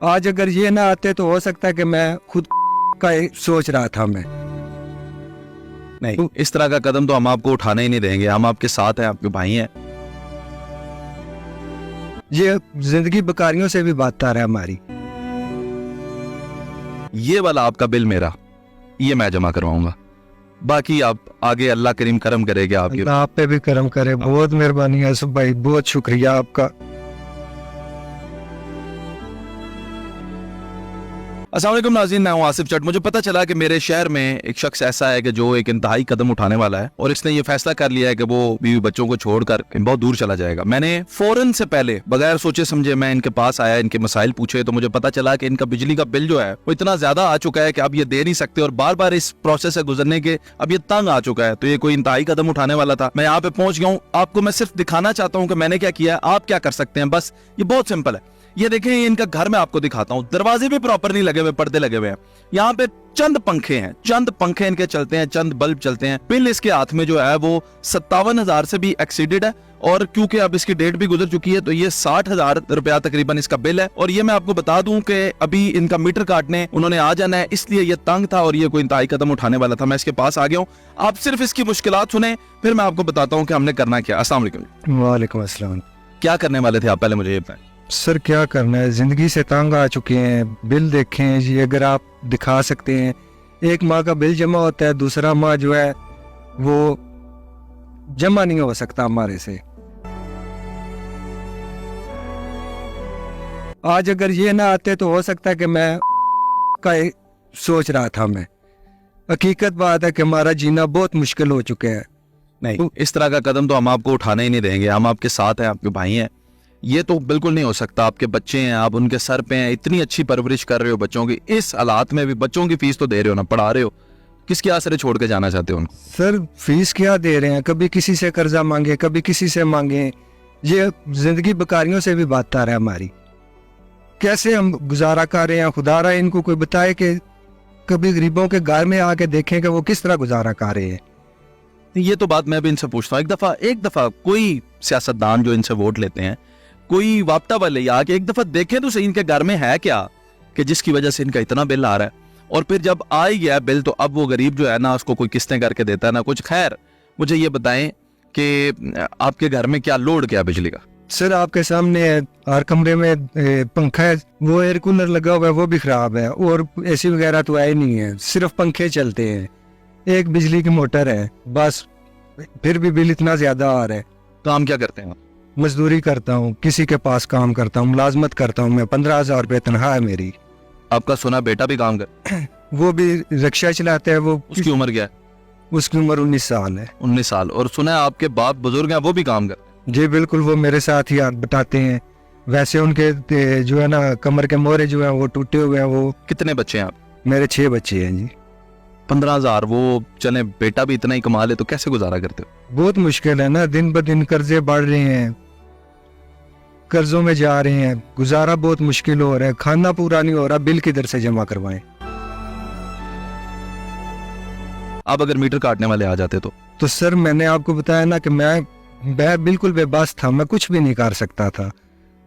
आज अगर ये ना आते तो हो सकता है कि मैं खुद का सोच रहा था। मैं नहीं, इस तरह का कदम तो हम आपको उठाने ही नहीं देंगे। हम आपके साथ हैं, आपके भाई हैं। ये जिंदगी बेकारियों से भी बदतर है हमारी। ये वाला आपका बिल मेरा, ये मैं जमा करवाऊंगा। बाकी आप आगे अल्लाह करीम करम करेगा आपके। अल्लाह आप पे भी करम करे। बहुत मेहरबानी है सब भाई, बहुत शुक्रिया आपका। अस्सलाम वालेकुम नाज़रीन, मैं हूं आसिफ चट। मुझे पता चला कि मेरे शहर में एक शख्स ऐसा है कि जो एक इंतहाई कदम उठाने वाला है और इसने ये फैसला कर लिया है कि वो बीवी बच्चों को छोड़कर बहुत दूर चला जाएगा। मैंने फौरन से पहले बगैर सोचे समझे मैं इनके पास आया, इनके मसाइल पूछे तो मुझे पता चला कि इनका बिजली का बिल जो है वो इतना ज्यादा आ चुका है कि अब ये दे नहीं सकते और बार बार इस प्रोसेस से गुजरने के अब ये तंग आ चुका है। तो ये कोई इंतहाई कदम उठाने वाला था। मैं यहाँ पे पहुंच गया हूँ। आपको मैं सिर्फ दिखाना चाहता हूँ कि मैंने क्या किया है, आप क्या कर सकते हैं। बस ये बहुत सिंपल है। ये देखें, इनका घर मैं आपको दिखाता हूं। दरवाजे भी प्रॉपर नहीं लगे हुए, पर्दे लगे हुए हैं। यहाँ पे चंद पंखे हैं, चंद पंखे इनके चलते हैं, चंद बल्ब चलते हैं। बिल इसके हाथ में जो है वो 57,000 से भी एक्सीडेड है और क्योंकि अब इसकी डेट भी गुजर चुकी है तो ये 60,000 रुपया तकरीबन इसका बिल है। और ये मैं आपको बता दूं कि अभी इनका मीटर काटने उन्होंने आ जाना है, इसलिए ये तंग था और ये कोई इंतहाई कदम उठाने वाला था। मैं इसके पास आ गया हूँ। आप सिर्फ इसकी मुश्किलात सुने, फिर मैं आपको बताता हूँ कि हमने करना क्या। अस्सलाम वालेकुम। वालेकुम अस्सलाम। क्या करने वाले थे आप, पहले मुझे ये बताएं। सर क्या करना है, जिंदगी से तंग आ चुके हैं। बिल देखें जी, अगर आप दिखा सकते हैं। एक माह का बिल जमा होता है, दूसरा माह जो है वो जमा नहीं हो सकता हमारे से। आज अगर ये ना आते तो हो सकता है कि मैं का सोच रहा था। मैं हकीकत बात है कि हमारा जीना बहुत मुश्किल हो चुका है। नहीं, इस तरह का कदम तो हम आपको उठाने ही नहीं देंगे। हम आपके साथ हैं, आपके भाई हैं। ये तो बिल्कुल नहीं हो सकता। आपके बच्चे हैं, आप उनके सर पे हैं, इतनी अच्छी परवरिश कर रहे हो बच्चों की। इस हालात में भी बच्चों की फीस तो दे रहे हो ना, पढ़ा रहे हो। किसके आसरे छोड़ के जाना चाहते हो उनको? सर फीस क्या दे रहे हैं, कभी किसी से कर्जा मांगे, कभी किसी से मांगे। ये जिंदगी बेकारियों से भी बदतर है हमारी। कैसे हम गुजारा कर रहे हैं, खुदा रहा इनको कोई बताए कि कभी गरीबों के घर में आके देखें कि वो किस तरह गुजारा कर रहे हैं। ये तो बात मैं भी इनसे पूछता हूँ। एक दफा कोई सियासतदान जो इनसे वोट लेते हैं, कोई वापता वाले आके एक दफा देखें तो सही इनके घर में है क्या कि जिसकी वजह से इनका इतना बिल आ रहा है। और फिर जब आ ही गया बिल तो अब वो गरीब जो है ना, उसको कोई किस्तें करके देता है ना कुछ। खैर, मुझे ये बताएं कि आपके घर में क्या लोड क्या बिजली का? सर आपके सामने हर कमरे में पंखा है, वो एयर कूलर लगा हुआ है वो भी खराब है और एसी वगैरह तो है ही नहीं है, सिर्फ पंखे चलते हैं। एक बिजली की मोटर है बस, फिर भी बिल इतना ज्यादा आ रहा है। काम क्या करते हैं? मजदूरी करता हूँ, किसी के पास काम करता हूँ, मुलाजमत करता हूँ मैं। 15,000 रुपये तनख्वाह है मेरी। आपका सुना बेटा भी काम कर? वो भी रिक्शा चलाते हैं। वो उसकी उम्र क्या है? उसकी उम्र 19 साल है। 19 साल। और सुना है आपके बाप बुजुर्ग हैं, वो भी काम कर? जी बिल्कुल, वो मेरे साथ ही हाथ बटाते हैं। वैसे उनके जो है ना कमर के मोहरे जो है वो टूटे हुए हैं। वो कितने बच्चे हैं आप? मेरे 6 बच्चे हैं जी। 15,000 वो चले, बेटा भी इतना ही कमा ले तो कैसे गुजारा करते हो? बहुत मुश्किल है ना, दिन ब दिन कर्जे बढ़ रहे हैं, कर्जों में जा रहे हैं, गुजारा बहुत मुश्किल हो रहा है, खाना पूरा नहीं हो रहा, बिल किधर से जमा करवाएं। अब अगर मीटर काटने वाले आ जाते तो सर मैंने आपको बताया ना कि मैं बिल्कुल बेबस था, मैं कुछ भी नहीं कर सकता था।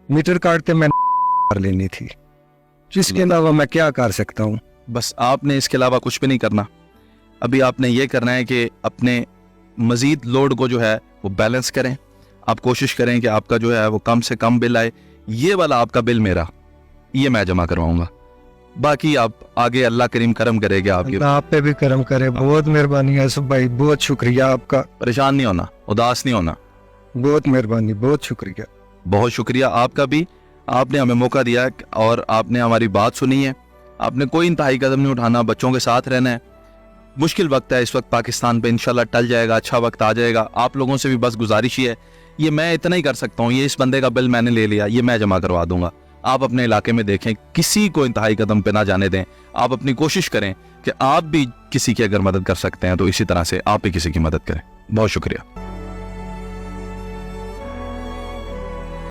मीटर काटते मैं कर लेनी थी, जिसके अलावा मैं क्या कर सकता हूँ। बस आपने इसके अलावा कुछ भी नहीं करना। अभी आपने ये करना है कि अपने मजीद लोड को जो है वो बैलेंस करें। आप कोशिश करें कि आपका जो है वो कम से कम बिल आए। ये वाला आपका बिल मेरा, ये मैं जमा करवाऊंगा। बाकी आप आगे अल्लाह करीम करम करेगा आपकी। आप पे भी करम करे। बहुत मेहरबानी है सब भाई, बहुत शुक्रिया आपका। परेशान नहीं होना, उदास नहीं होना। बहुत मेहरबानी, बहुत शुक्रिया। बहुत शुक्रिया आपका भी। आपने हमें मौका दिया और आपने हमारी बात सुनी है। आपने कोई इंतहाई कदम नहीं उठाना, बच्चों के साथ रहना है। मुश्किल वक्त है इस वक्त पाकिस्तान पे, इंशाल्लाह टल जाएगा, अच्छा वक्त आ जाएगा। आप लोगों से भी बस गुजारिश ही है, ये मैं इतना ही कर सकता हूँ। ये इस बंदे का बिल मैंने ले लिया, ये मैं जमा करवा दूंगा। आप अपने इलाके में देखें, किसी को इंतहाई कदम पे ना जाने दें। आप अपनी कोशिश करें कि आप भी किसी की अगर मदद कर सकते हैं तो इसी तरह से आप भी किसी की मदद करें। बहुत शुक्रिया।